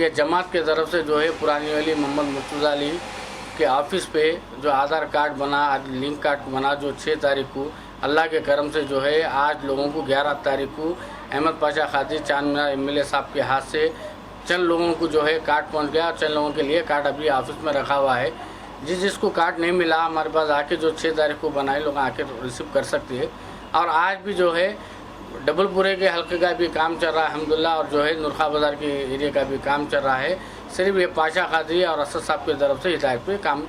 ये जमात के तरफ से जो है पुरानी वाली मोहम्मद मुर्तज़ा अली के ऑफिस पे जो आधार कार्ड बना, लिंक कार्ड बना, जो 6 तारीख को अल्लाह के करम से जो है आज लोगों को 11 तारीख को अहमद पाशा खातिर चांद मीनार MLA साहब के हाथ से चंद लोगों को जो है कार्ड पहुंच गया। और चंद लोगों के लिए कार्ड अभी ऑफिस में रखा हुआ है। जिसको कार्ड नहीं मिला हमारे पास आके जो 6 तारीख को बनाए लोग आके रिसीव कर सकते हैं। और आज भी जो है डबलपुरे के हल्के का भी काम चल रहा है अल्हम्दुलिल्लाह, और जो है नुरखा बाज़ार के एरिया का भी काम चल रहा है। सिर्फ ये पाशा कादरी और असद साहब की तरफ से हिदायत पे काम